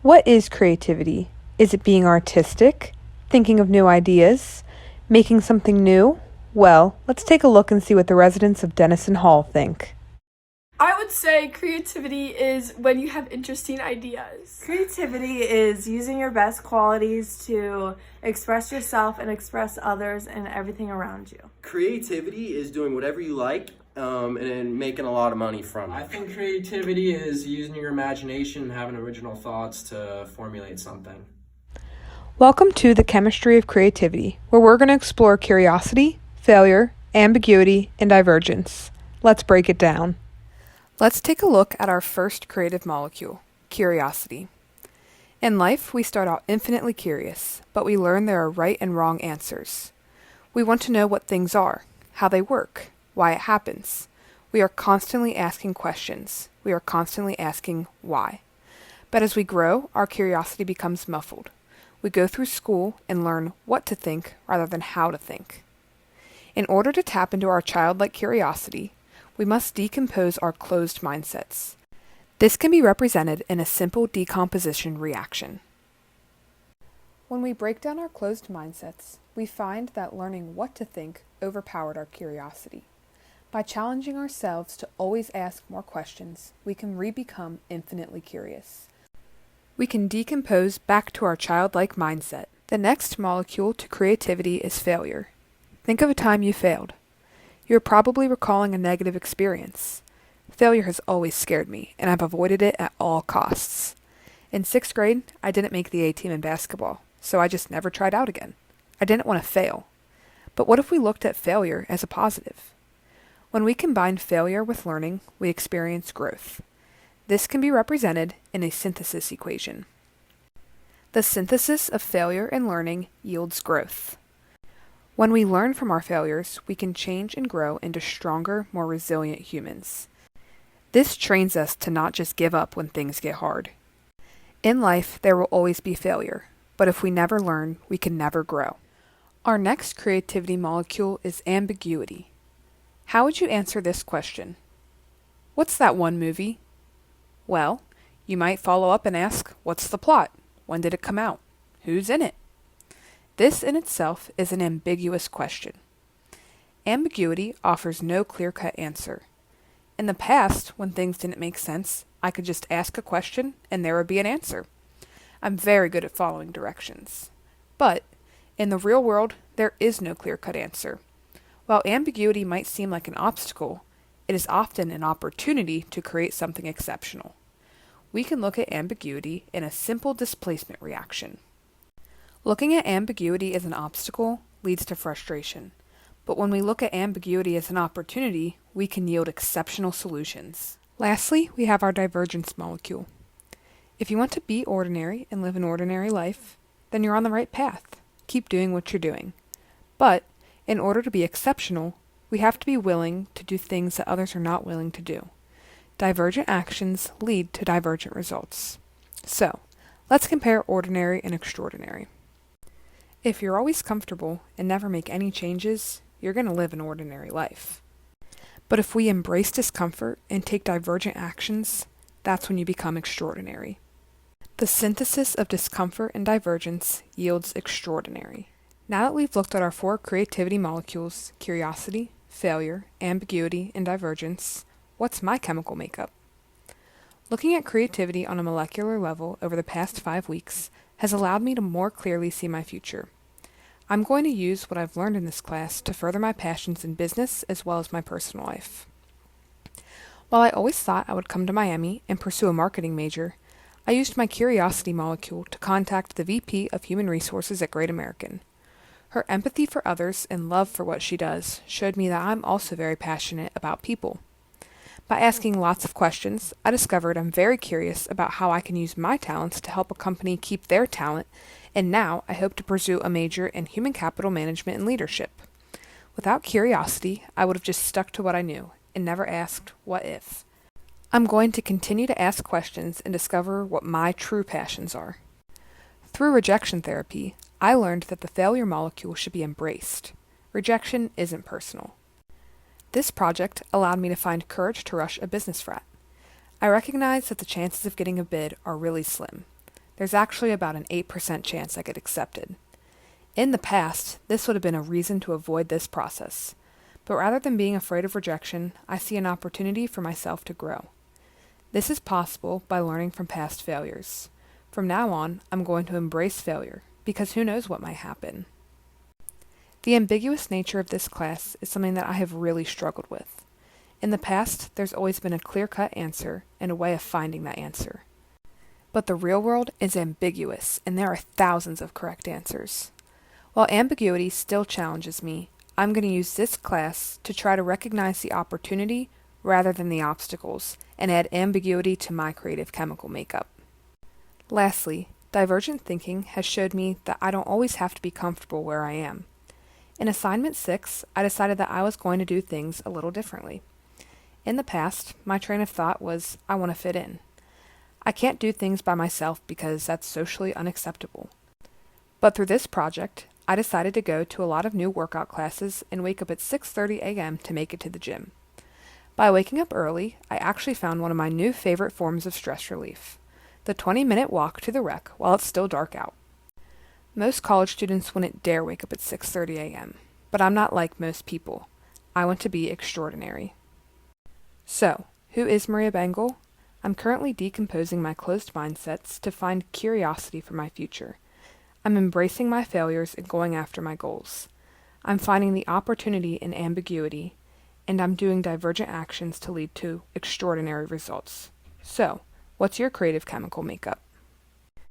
What is creativity? Is it being artistic? Thinking of new ideas? Making something new? Well, let's take a look and see what the residents of Denison Hall think. I would say creativity is when you have interesting ideas. Creativity is using your best qualities to express yourself and express others and everything around you. Creativity is doing whatever you like and making a lot of money from I it. think creativity is using your imagination and having original thoughts to formulate something. Welcome to the Chemistry of Creativity, where we're going to explore curiosity, failure, ambiguity, and divergence. Let's break it down. Let's take a look at our first creative molecule, curiosity. In life, we start out infinitely curious, but we learn there are right and wrong answers. We want to know what things are, how they work, why it happens. We are constantly asking questions. We are constantly asking why. But as we grow, our curiosity becomes muffled. We go through school and learn what to think rather than how to think. In order to tap into our childlike curiosity, we must decompose our closed mindsets. This can be represented in a simple decomposition reaction. When we break down our closed mindsets, we find that learning what to think overpowered our curiosity. By challenging ourselves to always ask more questions, we can re-become infinitely curious. We can decompose back to our childlike mindset. The next molecule to creativity is failure. Think of a time you failed. You're probably recalling a negative experience. Failure has always scared me, and I've avoided it at all costs. In 6th grade, I didn't make the A team in basketball, so I just never tried out again. I didn't want to fail. But what if we looked at failure as a positive? When we combine failure with learning, we experience growth. This can be represented in a synthesis equation. The synthesis of failure and learning yields growth. When we learn from our failures, we can change and grow into stronger, more resilient humans. This trains us to not just give up when things get hard. In life, there will always be failure, but if we never learn, we can never grow. Our next creativity molecule is ambiguity. How would you answer this question? What's that one movie? Well, you might follow up and ask, what's the plot? When did it come out? Who's in it? This in itself is an ambiguous question. Ambiguity offers no clear-cut answer. In the past, when things didn't make sense, I could just ask a question and there would be an answer. I'm very good at following directions. But in the real world, there is no clear-cut answer. While ambiguity might seem like an obstacle, it is often an opportunity to create something exceptional. We can look at ambiguity in a simple displacement reaction. Looking at ambiguity as an obstacle leads to frustration, but when we look at ambiguity as an opportunity, we can yield exceptional solutions. Lastly, we have our divergence molecule. If you want to be ordinary and live an ordinary life, then you're on the right path. Keep doing what you're doing. But in order to be exceptional, we have to be willing to do things that others are not willing to do. Divergent actions lead to divergent results. So, let's compare ordinary and extraordinary. If you're always comfortable and never make any changes, you're going to live an ordinary life. But if we embrace discomfort and take divergent actions, that's when you become extraordinary. The synthesis of discomfort and divergence yields extraordinary. Now that we've looked at our 4 creativity molecules, curiosity, failure, ambiguity, and divergence, what's my chemical makeup? Looking at creativity on a molecular level over the past 5 weeks has allowed me to more clearly see my future. I'm going to use what I've learned in this class to further my passions in business as well as my personal life. While I always thought I would come to Miami and pursue a marketing major, I used my curiosity molecule to contact the VP of Human Resources at Great American. Her empathy for others and love for what she does showed me that I'm also very passionate about people. By asking lots of questions, I discovered I'm very curious about how I can use my talents to help a company keep their talent, and now I hope to pursue a major in human capital management and leadership. Without curiosity, I would have just stuck to what I knew and never asked, what if? I'm going to continue to ask questions and discover what my true passions are. Through rejection therapy, I learned that the failure molecule should be embraced. Rejection isn't personal. This project allowed me to find courage to rush a business frat. I recognize that the chances of getting a bid are really slim. there's actually about an 8% chance I get accepted. In the past, this would have been a reason to avoid this process. But rather than being afraid of rejection, I see an opportunity for myself to grow. This is possible by learning from past failures. From now on, I'm going to embrace failure, because who knows what might happen. The ambiguous nature of this class is something that I have really struggled with. In the past, there's always been a clear-cut answer and a way of finding that answer. But the real world is ambiguous, and there are thousands of correct answers. While ambiguity still challenges me, I'm going to use this class to try to recognize the opportunity rather than the obstacles, and add ambiguity to my creative chemical makeup. Lastly, divergent thinking has showed me that I don't always have to be comfortable where I am. In Assignment 6, I decided that I was going to do things a little differently. In the past, my train of thought was, I want to fit in. I can't do things by myself because that's socially unacceptable. But through this project, I decided to go to a lot of new workout classes and wake up at 6:30 a.m. to make it to the gym. By waking up early, I actually found one of my new favorite forms of stress relief, the 20-minute walk to the rec while it's still dark out. Most college students wouldn't dare wake up at 6:30 a.m., but I'm not like most people. I want to be extraordinary. So, who is Maria Bengal? I'm currently decomposing my closed mindsets to find curiosity for my future. I'm embracing my failures and going after my goals. I'm finding the opportunity in ambiguity, and I'm doing divergent actions to lead to extraordinary results. So, what's your creative chemical makeup?